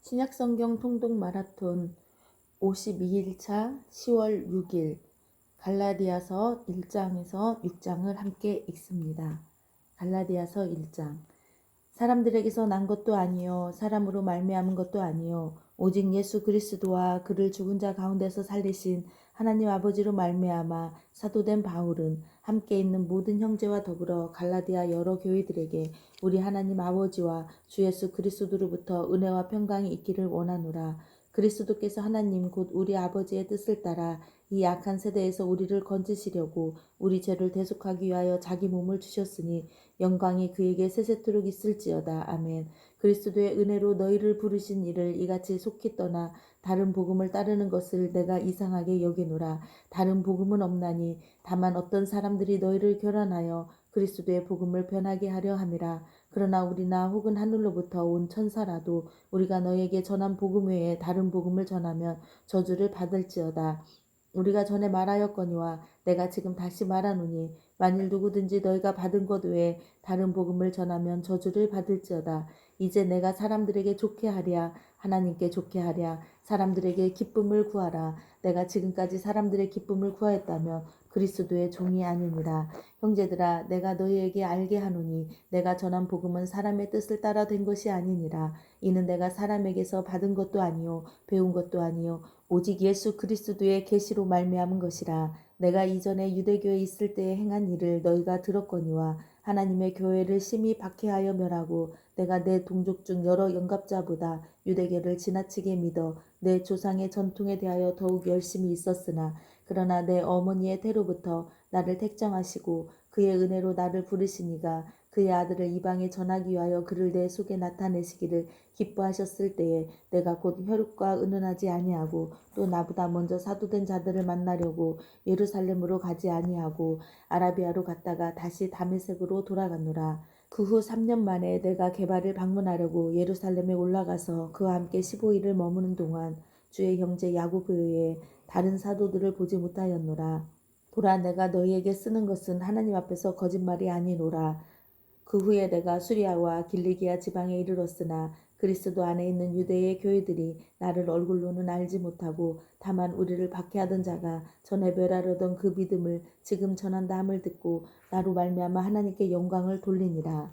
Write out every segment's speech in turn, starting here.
신약성경 통독 마라톤 52일차 10월 6일 갈라디아서 1장에서 6장을 함께 읽습니다. 갈라디아서 1장. 사람들에게서 난 것도 아니요 사람으로 말미암은 것도 아니요 오직 예수 그리스도와 그를 죽은 자 가운데서 살리신 하나님 아버지로 말미암아 사도된 바울은 함께 있는 모든 형제와 더불어 갈라디아 여러 교회들에게 우리 하나님 아버지와 주 예수 그리스도로부터 은혜와 평강이 있기를 원하노라. 그리스도께서 하나님 곧 우리 아버지의 뜻을 따라 이 악한 세대에서 우리를 건지시려고 우리 죄를 대속하기 위하여 자기 몸을 주셨으니 영광이 그에게 세세토록 있을지어다. 아멘. 그리스도의 은혜로 너희를 부르신 이를 이같이 속히 떠나 다른 복음을 따르는 것을 내가 이상하게 여기노라. 다른 복음은 없나니 다만 어떤 사람들이 너희를 교란하여 그리스도의 복음을 변하게 하려 함이라. 그러나 우리나 혹은 하늘로부터 온 천사라도 우리가 너희에게 전한 복음 외에 다른 복음을 전하면 저주를 받을지어다. 우리가 전에 말하였거니와 내가 지금 다시 말하노니 만일 누구든지 너희가 받은 것 외에 다른 복음을 전하면 저주를 받을지어다. 이제 내가 사람들에게 좋게 하랴 하나님께 좋게 하랴 사람들에게 기쁨을 구하라. 내가 지금까지 사람들의 기쁨을 구하였다면 그리스도의 종이 아니니라. 형제들아 내가 너희에게 알게 하노니 내가 전한 복음은 사람의 뜻을 따라 된 것이 아니니라. 이는 내가 사람에게서 받은 것도 아니요 배운 것도 아니요 오직 예수 그리스도의 계시로 말미암은 것이라. 내가 이전에 유대교에 있을 때에 행한 일을 너희가 들었거니와 하나님의 교회를 심히 박해하여 멸하고 내가 내 동족 중 여러 영갑자보다 유대교를 지나치게 믿어 내 조상의 전통에 대하여 더욱 열심히 있었으나 그러나 내 어머니의 태로부터 나를 택정하시고 그의 은혜로 나를 부르시니가 그의 아들을 이방에 전하기 위하여 그를 내 속에 나타내시기를 기뻐하셨을 때에 내가 곧 혈육과 의논하지 아니하고 또 나보다 먼저 사도된 자들을 만나려고 예루살렘으로 가지 아니하고 아라비아로 갔다가 다시 다메섹으로 돌아가노라. 그 후 3년 만에 내가 게바를 방문하려고 예루살렘에 올라가서 그와 함께 15일을 머무는 동안 주의 형제 야고보 외에 다른 사도들을 보지 못하였노라. 보라 내가 너희에게 쓰는 것은 하나님 앞에서 거짓말이 아니노라. 그 후에 내가 수리아와 길리기아 지방에 이르렀으나 그리스도 안에 있는 유대의 교회들이 나를 얼굴로는 알지 못하고 다만 우리를 박해하던 자가 전에 멸하려던 그 믿음을 지금 전한다 함을 듣고 나로 말미암아 하나님께 영광을 돌리니라.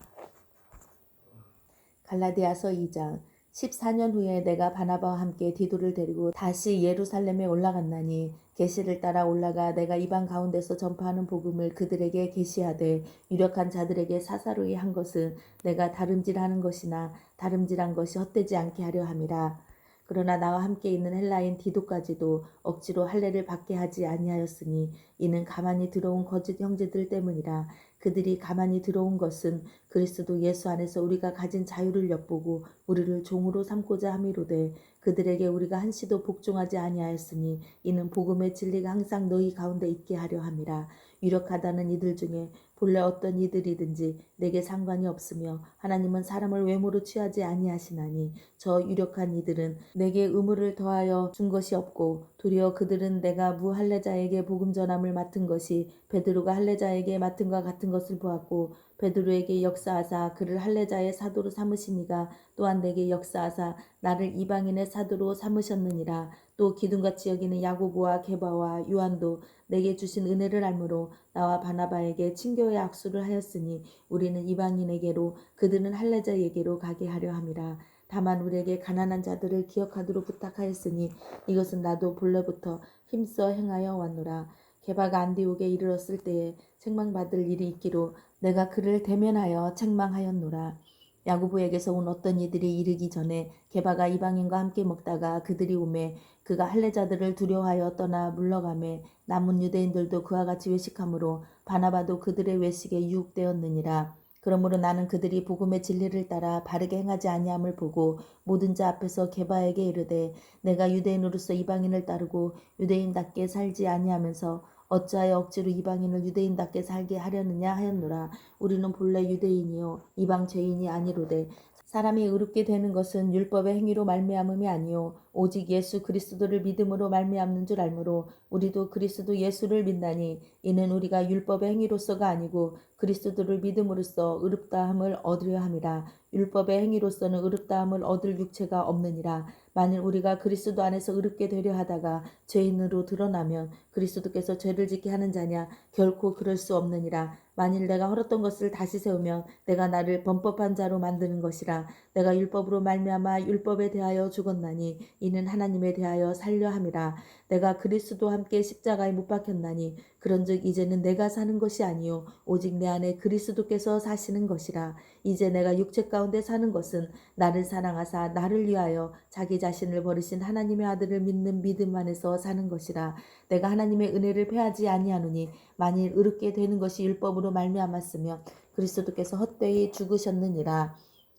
갈라디아서 2장. 14년 후에 내가 바나바와 함께 디도를 데리고 다시 예루살렘에 올라갔나니 계시를 따라 올라가 내가 이방 가운데서 전파하는 복음을 그들에게 계시하되 유력한 자들에게 사사로이 한 것은 내가 다름질하는 것이나 다름질한 것이 헛되지 않게 하려 함이라. 그러나 나와 함께 있는 헬라인 디도까지도 억지로 할례를 받게 하지 아니하였으니 이는 가만히 들어온 거짓 형제들 때문이라. 그들이 가만히 들어온 것은 그리스도 예수 안에서 우리가 가진 자유를 엿보고 우리를 종으로 삼고자 함이로되 그들에게 우리가 한시도 복종하지 아니하였으니 이는 복음의 진리가 항상 너희 가운데 있게 하려 함이라. 유력하다는 이들 중에 본래 어떤 이들이든지 내게 상관이 없으며 하나님은 사람을 외모로 취하지 아니하시나니 저 유력한 이들은 내게 의무를 더하여 준 것이 없고 도리어 그들은 내가 무할례자에게 복음 전함을 맡은 것이 베드로가 할례자에게 맡은 것 같은 것을 보았고 베드로에게 역사하사 그를 할례자의 사도로 삼으시니가 또한 내게 역사하사 나를 이방인의 사도로 삼으셨느니라. 또 기둥같이 여기는 야고보와 게바와 요한도 내게 주신 은혜를 알므로 나와 바나바에게 친교의 악수를 하였으니 우리는 이방인에게로 그들은 할례자에게로 가게 하려 함이라. 다만 우리에게 가난한 자들을 기억하도록 부탁하였으니 이것은 나도 본래부터 힘써 행하여 왔노라. 게바가 안디옥에 이르렀을 때에 책망받을 일이 있기로 내가 그를 대면하여 책망하였노라. 야고보에게서 온 어떤 이들이 이르기 전에 게바가 이방인과 함께 먹다가 그들이 오매 그가 할례자들을 두려워하여 떠나 물러가매 남은 유대인들도 그와 같이 외식하므로 바나바도 그들의 외식에 유혹되었느니라. 그러므로 나는 그들이 복음의 진리를 따라 바르게 행하지 아니함을 보고 모든 자 앞에서 게바에게 이르되 내가 유대인으로서 이방인을 따르고 유대인답게 살지 아니하면서 어찌하여 억지로 이방인을 유대인답게 살게 하려느냐 하였노라. 우리는 본래 유대인이요 이방 죄인이 아니로되 사람이 의롭게 되는 것은 율법의 행위로 말미암음이 아니요 오직 예수 그리스도를 믿음으로 말미암는 줄 알므로 우리도 그리스도 예수를 믿나니 이는 우리가 율법의 행위로서가 아니고 그리스도를 믿음으로써 의롭다함을 얻으려 함이라. 율법의 행위로서는 의롭다함을 얻을 육체가 없느니라. 만일 우리가 그리스도 안에서 의롭게 되려 하다가 죄인으로 드러나면 그리스도께서 죄를 짓게 하는 자냐? 결코 그럴 수 없느니라. 만일 내가 헐었던 것을 다시 세우면 내가 나를 범법한 자로 만드는 것이라. 내가 율법으로 말미암아 율법에 대하여 죽었나니 이는 하나님에 대하여 살려 함이라. 내가 그리스도와 함께 십자가에 못 박혔나니 그런즉 이제는 내가 사는 것이 아니요 오직 내 안에 그리스도께서 사시는 것이라. 이제 내가 육체 가운데 사는 것은 나를 사랑하사 나를 위하여 자기 자신을 버리신 하나님의 아들을 믿는 믿음 안에서 사는 것이라. 내가 하나님의 은혜를 패하지 아니하노니 만일 의롭게 되는 것이 율법으로 말미암았으면 그리스도께서 헛되이 죽으셨느니라.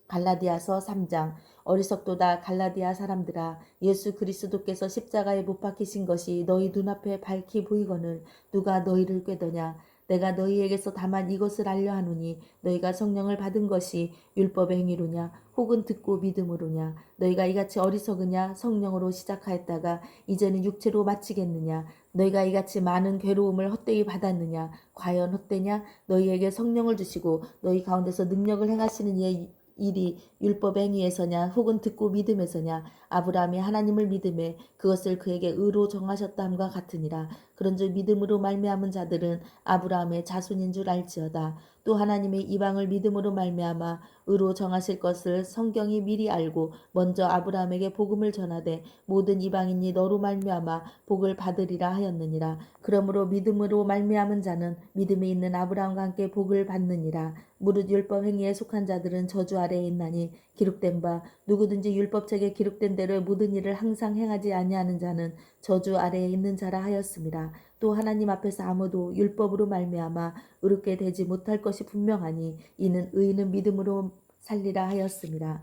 갈라디아서 3장. 어리석도다 갈라디아 사람들아, 예수 그리스도께서 십자가에 못 박히신 것이 너희 눈앞에 밝히 보이거늘 누가 너희를 꾀더냐? 내가 너희에게서 다만 이것을 알려 하노니 너희가 성령을 받은 것이 율법의 행위로냐 혹은 듣고 믿음으로냐? 너희가 이같이 어리석으냐? 성령으로 시작하였다가 이제는 육체로 마치겠느냐? 너희가 이같이 많은 괴로움을 헛되이 받았느냐? 과연 헛되냐? 너희에게 성령을 주시고 너희 가운데서 능력을 행하시는 이의 일이 율법의 행위에서냐 혹은 듣고 믿음에서냐? 아브라함이 하나님을 믿음에 그것을 그에게 의로 정하셨다 함과 같으니라. 그런즉 믿음으로 말미암은 자들은 아브라함의 자손인 줄 알지어다. 또 하나님의 이방을 믿음으로 말미암아 의로 정하실 것을 성경이 미리 알고 먼저 아브라함에게 복음을 전하되 모든 이방인이 너로 말미암아 복을 받으리라 하였느니라. 그러므로 믿음으로 말미암은 자는 믿음이 있는 아브라함과 함께 복을 받느니라. 무릇 율법 행위에 속한 자들은 저주 아래에 있나니 기록된 바 누구든지 율법책에 기록된 대로 모든 일을 항상 행하지 아니하는 자는 저주 아래에 있는 자라 하였습니다. 또 하나님 앞에서 아무도 율법으로 말미암아 의롭게 되지 못할 것이 분명하니 이는 의인은 믿음으로 살리라 하였습니다.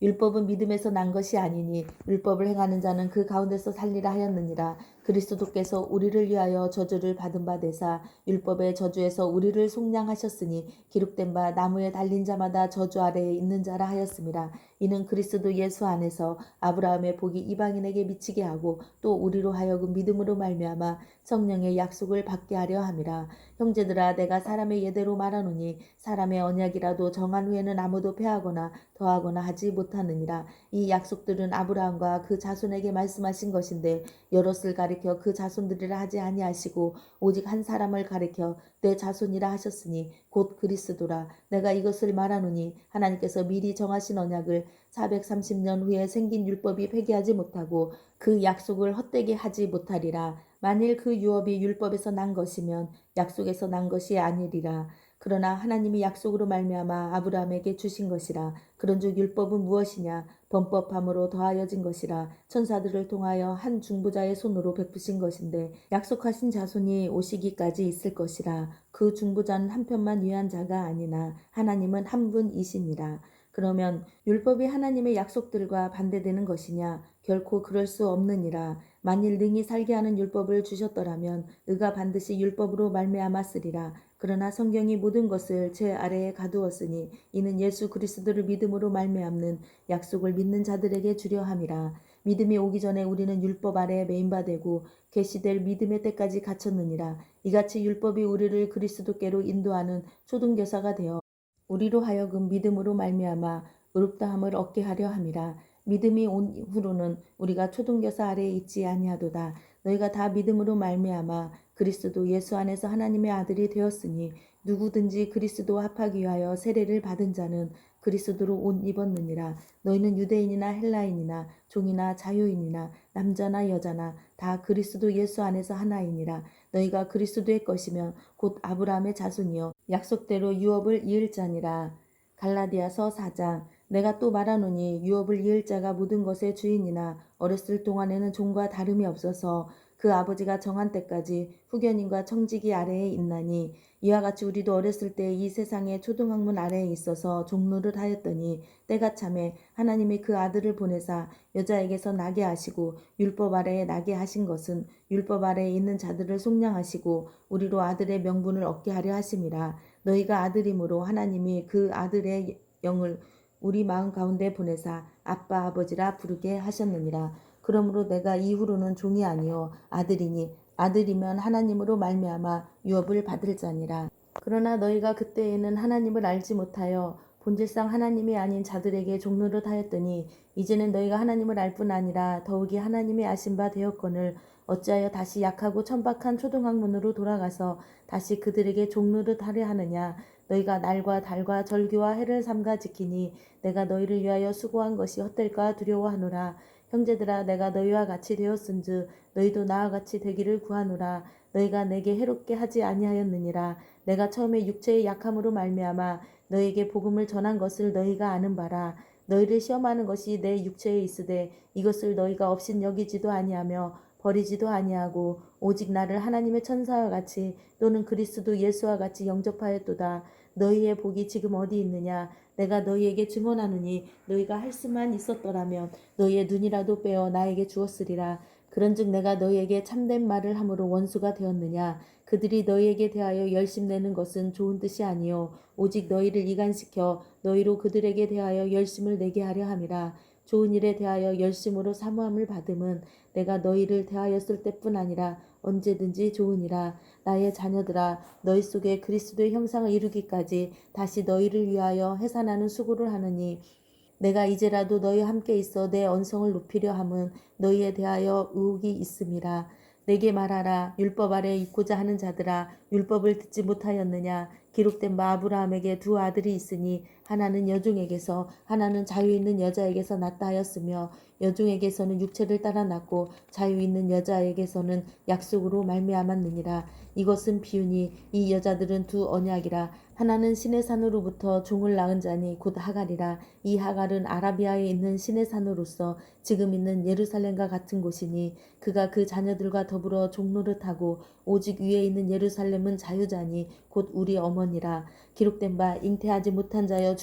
율법은 믿음에서 난 것이 아니니 율법을 행하는 자는 그 가운데서 살리라 하였느니라. 그리스도께서 우리를 위하여 저주를 받은 바 되사 율법의 저주에서 우리를 속량하셨으니 기록된 바 나무에 달린 자마다 저주 아래에 있는 자라 하였습니다. 이는 그리스도 예수 안에서 아브라함의 복이 이방인에게 미치게 하고 또 우리로 하여금 믿음으로 말미암아 성령의 약속을 받게 하려 함이라. 형제들아, 내가 사람의 예대로 말하노니 사람의 언약이라도 정한 후에는 아무도 패하거나 더하거나 하지 못하느니라. 이 약속들은 아브라함과 그 자손에게 말씀하신 것인데 여럿을 가리켜 그 자손들이라 하지 아니하시고 오직 한 사람을 가리켜 내 자손이라 하셨으니 곧 그리스도라. 내가 이것을 말하노니 하나님께서 미리 정하신 언약을 430년 후에 생긴 율법이 폐기하지 못하고 그 약속을 헛되게 하지 못하리라. 만일 그 유업이 율법에서 난 것이면 약속에서 난 것이 아니리라. 그러나 하나님이 약속으로 말미암아 아브라함에게 주신 것이라. 그런즉 율법은 무엇이냐? 범법함으로 더하여진 것이라. 천사들을 통하여 한 중보자의 손으로 베푸신 것인데 약속하신 자손이 오시기까지 있을 것이라. 그 중보자는 한편만 위한 자가 아니나 하나님은 한 분이시니라. 그러면 율법이 하나님의 약속들과 반대되는 것이냐? 결코 그럴 수 없느니라. 만일 능히 살게 하는 율법을 주셨더라면 의가 반드시 율법으로 말미암았으리라. 그러나 성경이 모든 것을 제 아래에 가두었으니 이는 예수 그리스도를 믿음으로 말미암는 약속을 믿는 자들에게 주려 함이라. 믿음이 오기 전에 우리는 율법 아래에 매인 바 되고 계시될 믿음의 때까지 갇혔느니라. 이같이 율법이 우리를 그리스도께로 인도하는 초등교사가 되어 우리로 하여금 믿음으로 말미암아 의롭다함을 얻게 하려 함이라. 믿음이 온 후로는 우리가 초등교사 아래에 있지 아니하도다. 너희가 다 믿음으로 말미암아 그리스도 예수 안에서 하나님의 아들이 되었으니 누구든지 그리스도와 합하기 위하여 세례를 받은 자는 그리스도로 옷 입었느니라. 너희는 유대인이나 헬라인이나 종이나 자유인이나 남자나 여자나 다 그리스도 예수 안에서 하나이니라. 너희가 그리스도의 것이면 곧 아브라함의 자손이요 약속대로 유업을 이을 자니라. 갈라디아서 4장. 내가 또 말하노니 유업을 이을 자가 모든 것의 주인이나 어렸을 동안에는 종과 다름이 없어서 그 아버지가 정한 때까지 후견인과 청지기 아래에 있나니 이와 같이 우리도 어렸을 때 이 세상의 초등학문 아래에 있어서 종노릇 하였더니 때가 참에 하나님이 그 아들을 보내사 여자에게서 나게 하시고 율법 아래에 나게 하신 것은 율법 아래에 있는 자들을 속량하시고 우리로 아들의 명분을 얻게 하려 하심이라. 너희가 아들이므로 하나님이 그 아들의 영을 우리 마음 가운데 보내사 아빠 아버지라 부르게 하셨느니라. 그러므로 내가 이후로는 종이 아니요 아들이니 아들이면 하나님으로 말미암아 유업을 받을 자니라. 그러나 너희가 그때에는 하나님을 알지 못하여 본질상 하나님이 아닌 자들에게 종노릇 하였더니 이제는 너희가 하나님을 알 뿐 아니라 더욱이 하나님이 아신 바 되었거늘 어찌하여 다시 약하고 천박한 초등학문으로 돌아가서 다시 그들에게 종노릇 하려 하느냐. 너희가 날과 달과 절기와 해를 삼가 지키니 내가 너희를 위하여 수고한 것이 헛될까 두려워하노라. 형제들아 내가 너희와 같이 되었은즉 너희도 나와 같이 되기를 구하노라. 너희가 내게 해롭게 하지 아니하였느니라. 내가 처음에 육체의 약함으로 말미암아 너희에게 복음을 전한 것을 너희가 아는 바라. 너희를 시험하는 것이 내 육체에 있으되 이것을 너희가 없인 여기지도 아니하며 버리지도 아니하고 오직 나를 하나님의 천사와 같이 또는 그리스도 예수와 같이 영접하였도다. 너희의 복이 지금 어디 있느냐. 내가 너희에게 증언하노니 너희가 할 수만 있었더라면 너희의 눈이라도 빼어 나에게 주었으리라. 그런즉 내가 너희에게 참된 말을 함으로 원수가 되었느냐. 그들이 너희에게 대하여 열심내는 것은 좋은 뜻이 아니요 오직 너희를 이간시켜 너희로 그들에게 대하여 열심을 내게 하려 함이라. 좋은 일에 대하여 열심으로 사모함을 받음은 내가 너희를 대하였을 때뿐 아니라 언제든지 좋으니라. 나의 자녀들아 너희 속에 그리스도의 형상을 이루기까지 다시 너희를 위하여 해산하는 수고를 하느니 내가 이제라도 너희와 함께 있어 내 언성을 높이려 함은 너희에 대하여 의혹이 있음이라. 내게 말하라. 율법 아래 있고자 하는 자들아 율법을 듣지 못하였느냐. 기록된 바 아브라함에게 두 아들이 있으니 하나는 여종에게서 하나는 자유 있는 여자에게서 났다 하였으며 여종에게서는 육체를 따라 났고 자유 있는 여자에게서는 약속으로 말미암았느니라. 이것은 비유니 이 여자들은 두 언약이라. 하나는 시내 산으로부터 종을 낳은 자니 곧 하갈이라. 이 하갈은 아라비아에 있는 시내 산으로서 지금 있는 예루살렘과 같은 곳이니 그가 그 자녀들과 더불어 종노릇하고 오직 위에 있는 예루살렘은 자유자니 곧 우리 어머니라. 기록된 바 잉태하지 못한 자여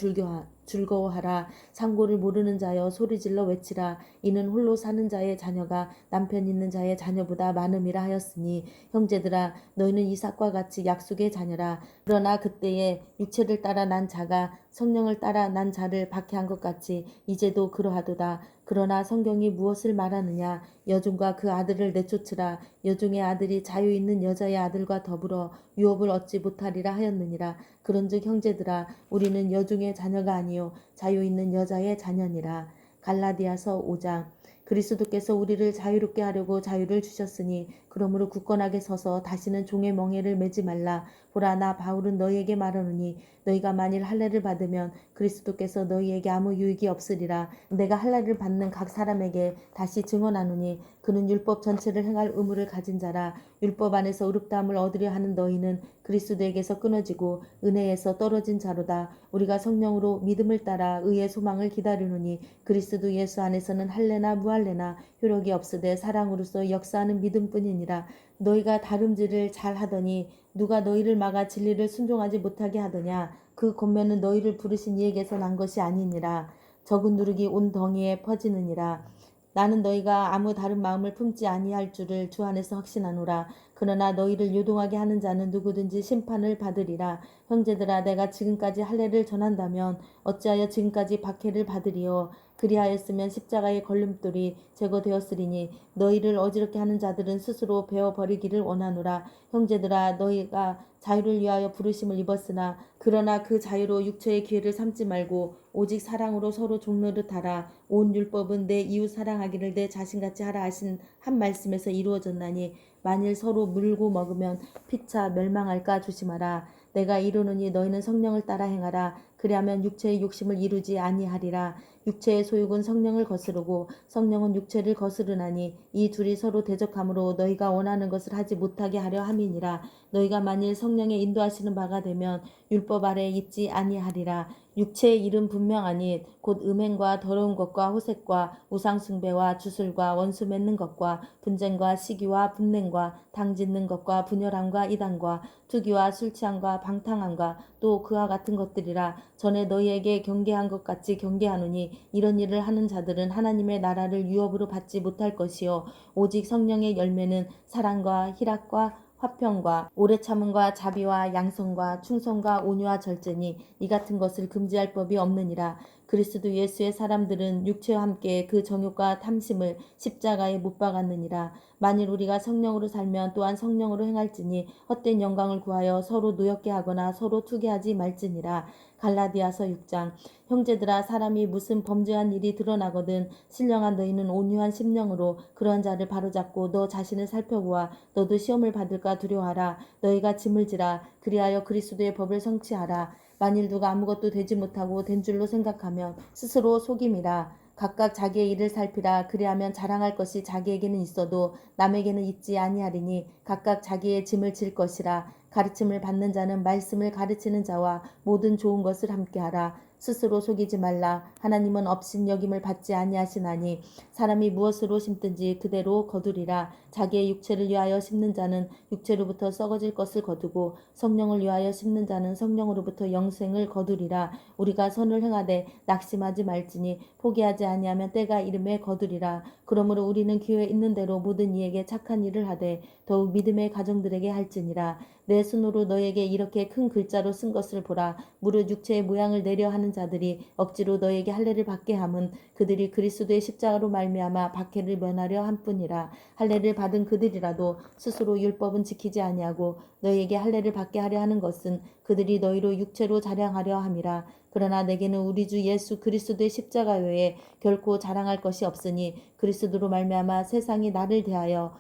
즐거워하라. 상고를 모르는 자여 소리질러 외치라. 이는 홀로 사는 자의 자녀가 남편 있는 자의 자녀보다 많음이라 하였으니 형제들아 너희는 이삭과 같이 약속의 자녀라. 그러나 그때에 육체를 따라 난 자가 성령을 따라 난 자를 박해한 것 같이 이제도 그러하도다. 그러나 성경이 무엇을 말하느냐. 여종과 그 아들을 내쫓으라. 여종의 아들이 자유 있는 여자의 아들과 더불어 유업을 얻지 못하리라 하였느니라. 그런즉 형제들아 우리는 여종의 자녀가 아니요 자유 있는 여자의 자녀니라. 갈라디아서 5장. 그리스도께서 우리를 자유롭게 하려고 자유를 주셨으니 그러므로 굳건하게 서서 다시는 종의 멍에를 매지 말라. 보라 나 바울은 너희에게 말하노니 너희가 만일 할례를 받으면 그리스도께서 너희에게 아무 유익이 없으리라. 내가 할례를 받는 각 사람에게 다시 증언하노니 그는 율법 전체를 행할 의무를 가진 자라. 율법 안에서 의롭다함을 얻으려 하는 너희는 그리스도에게서 끊어지고 은혜에서 떨어진 자로다. 우리가 성령으로 믿음을 따라 의의 소망을 기다리노니 그리스도 예수 안에서는 할례나 무할례나 효력이 없으되 사랑으로서 역사하는 믿음뿐이니라. 너희가 다름질을 잘하더니 누가 너희를 막아 진리를 순종하지 못하게 하더냐. 그 권면은 너희를 부르신 이에게서 난 것이 아니니라. 적은 누룩이 온 덩이에 퍼지느니라. 나는 너희가 아무 다른 마음을 품지 아니할 줄을 주 안에서 확신하노라. 그러나 너희를 요동하게 하는 자는 누구든지 심판을 받으리라. 형제들아 내가 지금까지 할례를 전한다면 어찌하여 지금까지 박해를 받으리요. 그리하였으면 십자가의 걸림돌이 제거되었으리니 너희를 어지럽게 하는 자들은 스스로 베어버리기를 원하노라. 형제들아 너희가 자유를 위하여 부르심을 입었으나 그러나 그 자유로 육체의 기회를 삼지 말고 오직 사랑으로 서로 종노릇하라. 온 율법은 내 이웃 사랑하기를 내 자신같이 하라 하신 한 말씀에서 이루어졌나니 만일 서로 물고 먹으면 피차 멸망할까 조심하라. 내가 이르노니 너희는 성령을 따라 행하라. 그리하면 육체의 욕심을 이루지 아니하리라. 육체의 소욕은 성령을 거스르고 성령은 육체를 거스르나니 이 둘이 서로 대적하므로 너희가 원하는 것을 하지 못하게 하려 함이니라. 너희가 만일 성령의 인도하시는 바가 되면 율법 아래에 있지 아니하리라. 육체의 일은 분명하니 곧 음행과 더러운 것과 호색과 우상숭배와 주술과 원수 맺는 것과 분쟁과 시기와 분냉과 당짓는 것과 분열함과 이단과 투기와 술취함과 방탕함과 또 그와 같은 것들이라. 전에 너희에게 경계한 것 같이 경계하노니 이런 일을 하는 자들은 하나님의 나라를 유업으로 받지 못할 것이요 오직 성령의 열매는 사랑과 희락과 화평과 오래 참음과 자비와 양선과 충성과 온유와 절제니 이 같은 것을 금지할 법이 없느니라. 그리스도 예수의 사람들은 육체와 함께 그 정욕과 탐심을 십자가에 못 박았느니라. 만일 우리가 성령으로 살면 또한 성령으로 행할지니 헛된 영광을 구하여 서로 노엽게 하거나 서로 투기하지 말지니라. 갈라디아서 6장. 형제들아, 사람이 무슨 범죄한 일이 드러나거든 신령한 너희는 온유한 심령으로 그러한 자를 바로잡고 너 자신을 살펴보아 너도 시험을 받을까 두려워하라. 너희가 짐을 지라. 그리하여 그리스도의 법을 성취하라. 만일 누가 아무것도 되지 못하고 된 줄로 생각하면 스스로 속임이라. 각각 자기의 일을 살피라. 그리하면 자랑할 것이 자기에게는 있어도 남에게는 있지 아니하리니 각각 자기의 짐을 질 것이라. 가르침을 받는 자는 말씀을 가르치는 자와 모든 좋은 것을 함께하라. 스스로 속이지 말라. 하나님은 업신여김을 받지 아니하시나니 사람이 무엇으로 심든지 그대로 거두리라. 자기의 육체를 위하여 심는 자는 육체로부터 썩어질 것을 거두고 성령을 위하여 심는 자는 성령으로부터 영생을 거두리라. 우리가 선을 행하되 낙심하지 말지니 포기하지 아니하면 때가 이름에 거두리라. 그러므로 우리는 기회 있는 대로 모든 이에게 착한 일을 하되 더욱 믿음의 가정들에게 할지니라. 내 손으로 너에게 이렇게 큰 글자로 쓴 것을 보라. 무릇 육체의 모양을 내려 하는 자들이 억지로 너에게 할례를 받게 함은 그들이 그리스도의 십자가로 말미암아 박해를 면하려 함뿐이라. 할례를 받은 그들이라도 스스로 율법은 지키지 아니하고 너에게 할례를 받게 하려 하는 것은 그들이 너희로 육체로 자랑하려 함이라. 그러나 내게는 우리 주 예수 그리스도의 십자가 외에 결코 자랑할 것이 없으니 그리스도로 말미암아 세상이 나를 대하여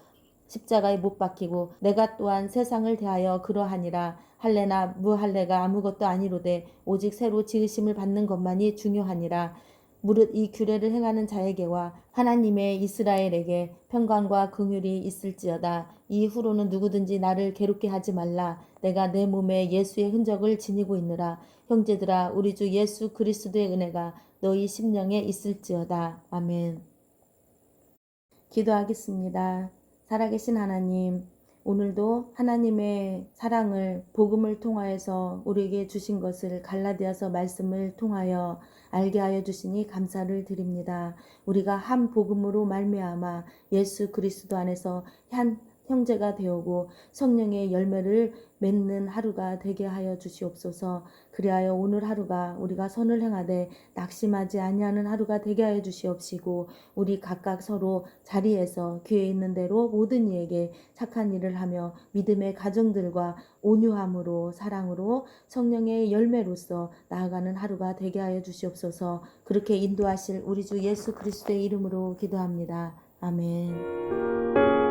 십자가에 못 박히고 내가 또한 세상을 대하여 그러하니라. 할례나 무할례가 아무것도 아니로되 오직 새로 지으심을 받는 것만이 중요하니라. 무릇 이 규례를 행하는 자에게와 하나님의 이스라엘에게 평강과 긍휼이 있을지어다. 이후로는 누구든지 나를 괴롭게 하지 말라. 내가 내 몸에 예수의 흔적을 지니고 있느라. 형제들아, 우리 주 예수 그리스도의 은혜가 너희 심령에 있을지어다. 아멘. 기도하겠습니다. 살아계신 하나님, 오늘도 하나님의 사랑을 복음을 통하여서 우리에게 주신 것을 갈라디아서 말씀을 통하여 알게 하여 주시니 감사를 드립니다. 우리가 한 복음으로 말미암아 예수 그리스도 안에서 한 형제가 되오고 성령의 열매를 맺는 하루가 되게 하여 주시옵소서. 그리하여 오늘 하루가 우리가 선을 행하되 낙심하지 아니하는 하루가 되게 하여 주시옵시고 우리 각각 서로 자리에서 기회 있는 대로 모든 이에게 착한 일을 하며 믿음의 가정들과 온유함으로 사랑으로 성령의 열매로서 나아가는 하루가 되게 하여 주시옵소서. 그렇게 인도하실 우리 주 예수 그리스도의 이름으로 기도합니다. 아멘.